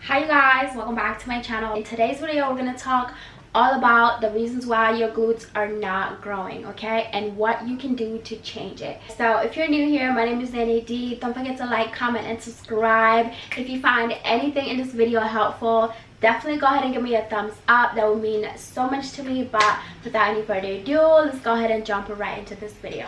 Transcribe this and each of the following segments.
Hi you guys, welcome back to my channel. In today's video we're going to talk all about the reasons why your glutes are not growing, okay, and what you can do to change it. So if you're new here, my name is Nene. Don't forget to like, comment, and subscribe. If you find anything in this video helpful, definitely go ahead and give me a thumbs up. That would mean so much to me. But without any further ado, let's go ahead and jump right into this video.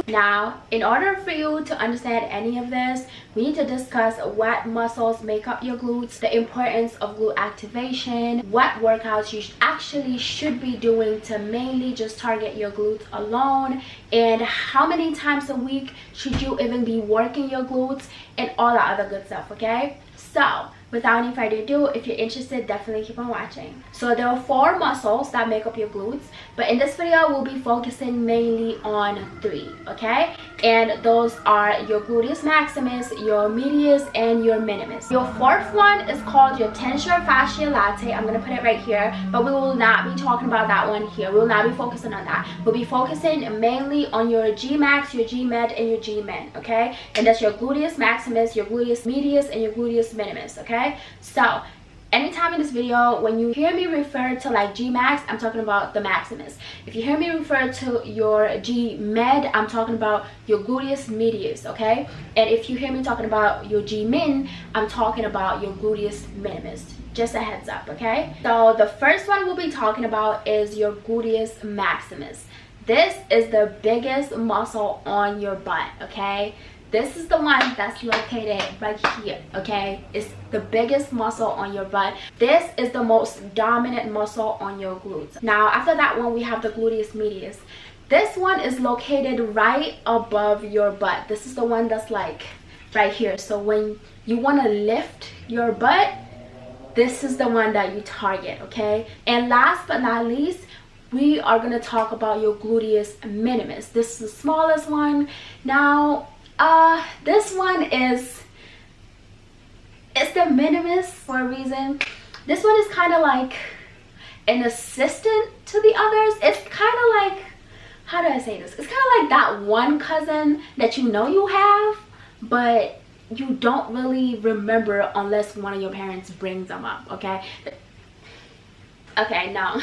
Now, in order for you to understand any of this, we need to discuss what muscles make up your glutes, the importance of glute activation, what workouts you actually should be doing to mainly just target your glutes alone, and how many times a week should you even be working your glutes, and all that other good stuff, okay? So, without any further ado, if you're interested, definitely keep on watching. So there are 4 muscles that make up your glutes, but in this video we'll be focusing mainly on 3, okay? And those are your Gluteus Maximus, your Medius, and your Minimus. Your 4th one is called your tensor fasciae latae. I'm gonna put it right here, but we will not be talking about that one here. We will not be focusing on that. We'll be focusing mainly on your G max, your G med, and your G min, okay? And that's your Gluteus Maximus, your Gluteus Medius, and your Gluteus Minimus, okay? So anytime in this video when you hear me refer to like G max, I'm talking about the Maximus. If you hear me refer to your G med, I'm talking about your Gluteus Medius, okay? And if you hear me talking about your G min, I'm talking about your Gluteus Minimus. Just a heads up, okay? So the first one we'll be talking about is your Gluteus Maximus. This is the biggest muscle on your butt, okay? This is the one that's located right here, okay? It's the biggest muscle on your butt. This is the most dominant muscle on your glutes. Now, after that one, we have the Gluteus Medius. This one is located right above your butt. This is the one that's like right here. So when you want to lift your butt, this is the one that you target, okay? And last but not least, we are going to talk about your Gluteus Minimus. This is the smallest one. Now, this one is, it's the minimus for a reason. This one is kind of like an assistant to the others. It's kind of like, how do I say this? It's kind of like that one cousin that you know you have, but you don't really remember unless one of your parents brings them up, okay? Okay, no.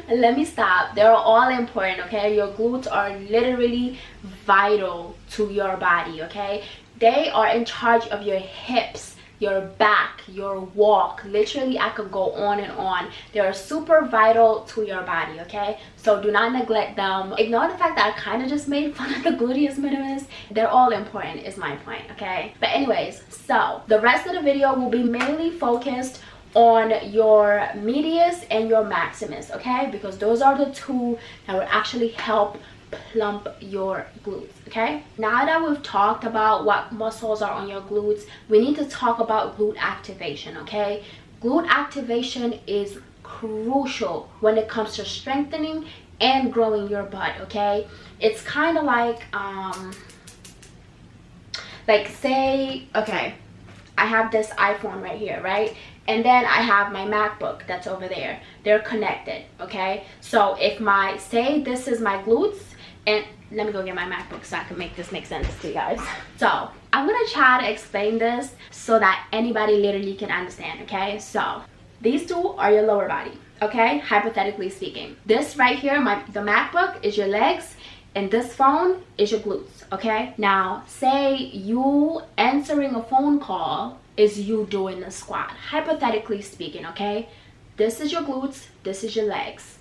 Let me stop. They're all important, okay? Your glutes are literally vital to your body, okay? They are in charge of your hips, your back, your walk. Literally, I could go on and on. They are super vital to your body, okay? So do not neglect them. Ignore the fact that I kind of just made fun of the Gluteus Minimus. They're all important is my point, okay? But anyways, so the rest of the video will be mainly focused on your Medius and your Maximus, okay? Because those are the 2 that will actually help plump your glutes, okay? Now that we've talked about what muscles are on your glutes, we need to talk about glute activation, okay? Glute activation is crucial when it comes to strengthening and growing your butt, okay? It's kind of like say, okay, I have this iPhone right here, right? And then I have my MacBook that's over there. They're connected, okay? So if say this is my glutes, and let me go get my MacBook so I can make this make sense to you guys. So I'm gonna try to explain this so that anybody literally can understand, okay? So these 2 are your lower body, okay? Hypothetically speaking. This right here, the MacBook is your legs, and this phone is your glutes, okay? Now, say you answering a phone call is you doing a squat, hypothetically speaking, okay? This is your glutes, this is your legs.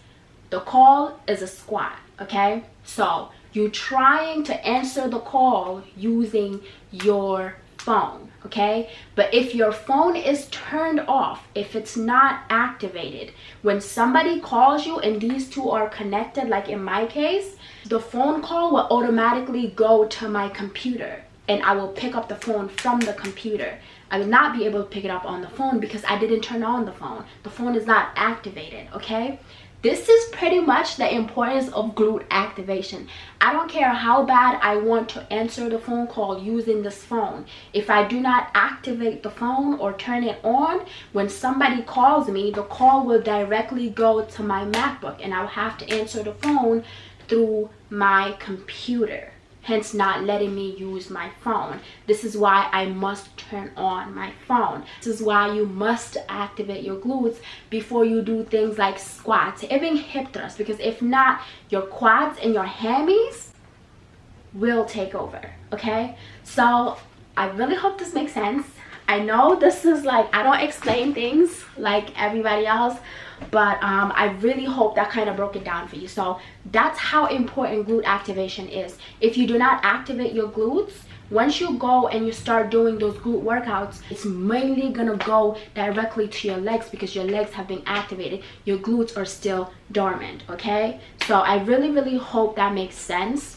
The call is a squat, okay? So you trying to answer the call using your phone, okay? But if your phone is turned off, if it's not activated, when somebody calls you and these 2 are connected, like in my case, the phone call will automatically go to my computer and I will pick up the phone from the computer. I will not be able to pick it up on the phone because I didn't turn on the phone. The phone is not activated, okay? This is pretty much the importance of glute activation. I don't care how bad I want to answer the phone call using this phone. If I do not activate the phone or turn it on, when somebody calls me, the call will directly go to my MacBook and I'll have to answer the phone through my computer, hence not letting me use my phone. This is why I must turn on my phone. This is why you must activate your glutes before you do things like squats, even hip thrusts, because if not, your quads and your hammies will take over, okay? So I really hope this makes sense. I know this is like, I don't explain things like everybody else, but I really hope that kind of broke it down for you. So that's how important glute activation is. If you do not activate your glutes, once you go and you start doing those glute workouts, it's mainly gonna go directly to your legs because your legs have been activated. Your glutes are still dormant, okay? So I really hope that makes sense.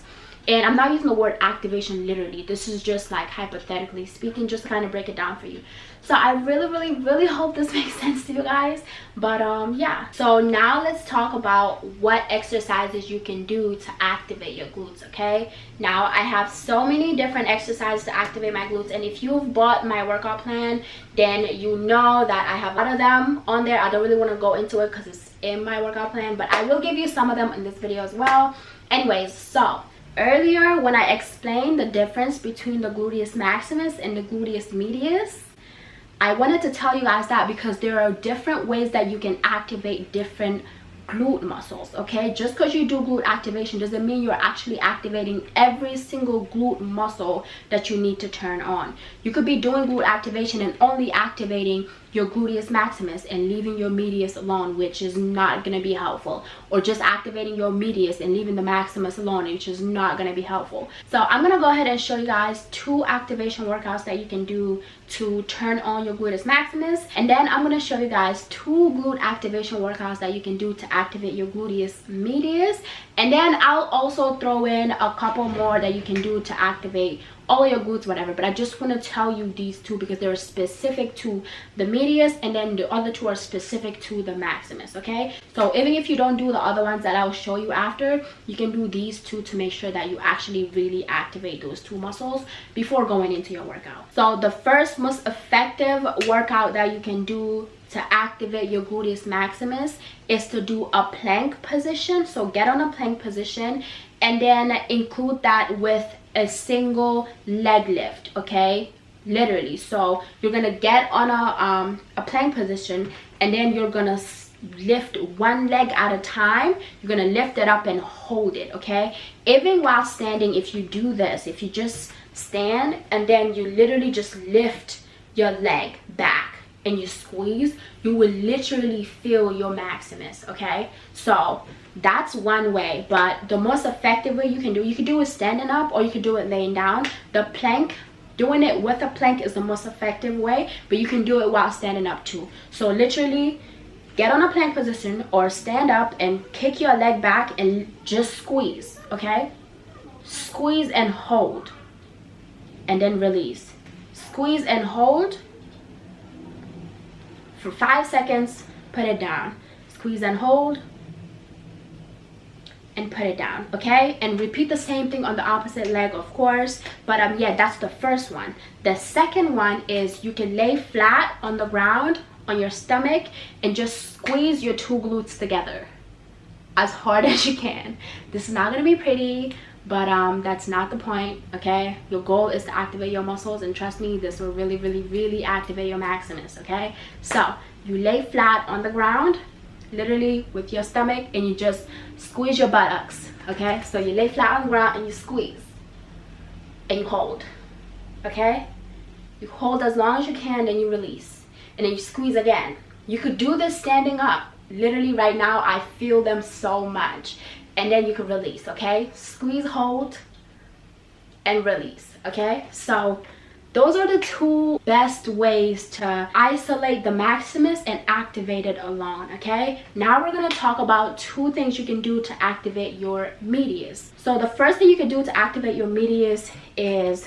And I'm not using the word activation literally. This is just like hypothetically speaking, just to kind of break it down for you. So I really hope this makes sense to you guys. But yeah, so now let's talk about what exercises you can do to activate your glutes, okay? Now I have so many different exercises to activate my glutes, and if you've bought my workout plan, then you know that I have a lot of them on there. I don't really want to go into it because it's in my workout plan, but I will give you some of them in this video as well. Anyways, so earlier when I explained the difference between the Gluteus Maximus and the Gluteus Medius, I wanted to tell you guys that because there are different ways that you can activate different glute muscles, okay? Just because you do glute activation doesn't mean you're actually activating every single glute muscle that you need to turn on. You could be doing glute activation and only activating your Gluteus Maximus and leaving your medius alone, which is not going to be helpful, or just activating your medius and leaving the maximus alone, which is not going to be helpful. So I'm going to go ahead and show you guys 2 activation workouts that you can do to turn on your Gluteus Maximus, and then I'm going to show you guys 2 glute activation workouts that you can do to activate your Gluteus Medius, and then I'll also throw in a couple more that you can do to activate all your glutes, whatever. But I just want to tell you these 2 because they're specific to the medius, and then the other 2 are specific to the maximus, okay? So even if you don't do the other ones that I'll show you after, you can do these 2 to make sure that you actually really activate those 2 muscles before going into your workout. So the first most effective workout that you can do to activate your Gluteus Maximus is to do a plank position. So get on a plank position and then include that with a single leg lift, okay? Literally. So you're gonna get on a plank position, and then you're gonna lift one leg at a time. You're gonna lift it up and hold it, okay? Even while standing, if you do this, if you just stand and then you literally just lift your leg back and you squeeze, you will literally feel your maximus, okay? So that's one way, but the most effective way you can do it standing up, or you can do it laying down. The plank, doing it with a plank is the most effective way, but you can do it while standing up too. So literally get on a plank position or stand up and kick your leg back and just squeeze, okay? Squeeze and hold, and then release. Squeeze and hold for 5 seconds, put it down. Squeeze and hold and put it down, okay? And repeat the same thing on the opposite leg, of course. But yeah, that's the first one. The second one is you can lay flat on the ground on your stomach and just squeeze your 2 glutes together as hard as you can. This is not gonna be pretty, but that's not the point, okay? Your goal is to activate your muscles, and trust me, this will really activate your maximus, okay? So you lay flat on the ground, literally with your stomach, and you just squeeze your buttocks, okay? So you lay flat on the ground and you squeeze and you hold, okay? You hold as long as you can, then you release, and then you squeeze again. You could do this standing up. Literally right now I feel them so much. And then you can release, okay? Squeeze, hold, and release, okay? So those are the 2 best ways to isolate the maximus and activate it alone, okay? Now we're gonna talk about 2 things you can do to activate your medius. So the first thing you can do to activate your medius is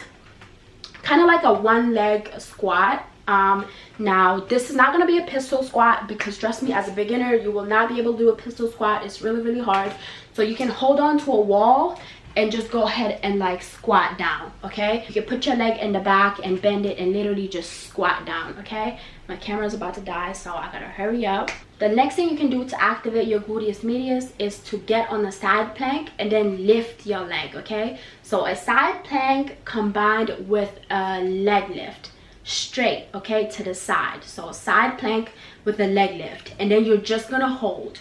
kind of like a 1-leg squat. Now this is not going to be a pistol squat, because trust me, as a beginner you will not be able to do a pistol squat. It's really hard. So you can hold on to a wall and just go ahead and like squat down, okay? You can put your leg in the back and bend it and literally just squat down, okay? My camera's about to die, so I gotta hurry up. The next thing you can do to activate your gluteus medius is to get on the side plank and then lift your leg, okay? So a side plank combined with a leg lift, straight, okay, to the side. So a side plank with a leg lift, and then you're just gonna hold.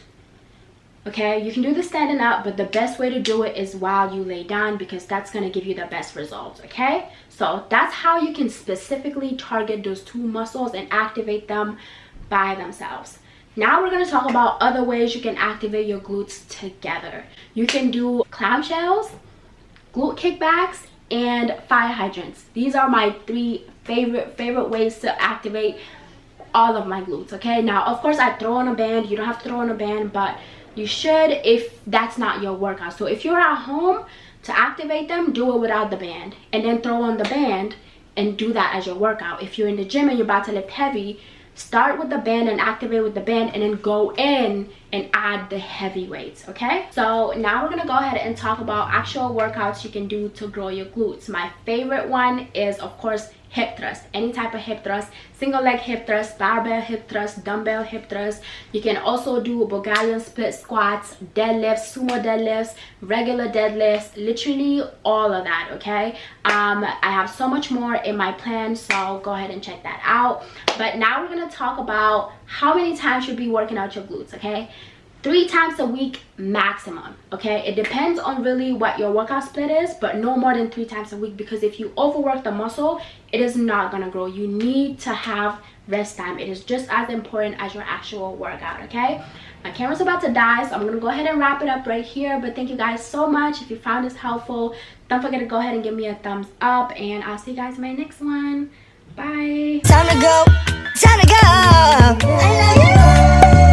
Okay, you can do this standing up, but the best way to do it is while you lay down, because that's going to give you the best results. Okay, so that's how you can specifically target those two muscles and activate them by themselves. Now we're going to talk about other ways you can activate your glutes together. You can do clamshells, glute kickbacks, and fire hydrants. These are my three favorite ways to activate all of my glutes. Okay, now of course I throw on a band. You don't have to throw on a band, but you should if that's not your workout. So if you're at home, to activate them, do it without the band, and then throw on the band and do that as your workout. If you're in the gym and you're about to lift heavy, start with the band and activate with the band, and then go in and add the heavy weights. Okay, so now we're gonna go ahead and talk about actual workouts you can do to grow your glutes. My favorite one is of course hip thrust. Any type of hip thrust, single leg hip thrust, barbell hip thrust, dumbbell hip thrust. You can also do Bulgarian split squats, deadlifts, sumo deadlifts, regular deadlifts, literally all of that. Okay, I have so much more in my plan, so go ahead and check that out. But now we're gonna talk about how many times you'll be working out your glutes. Okay, 3 times a week maximum. Okay, it depends on really what your workout split is, but no more than 3 times a week, because if you overwork the muscle, it is not gonna grow. You need to have rest time. It is just as important as your actual workout. Okay, my camera's about to die, so I'm gonna go ahead and wrap it up right here. But thank you guys so much. If you found this helpful, don't forget to go ahead and give me a thumbs up, and I'll see you guys in my next one. Bye. Time to go, time to go. I love you.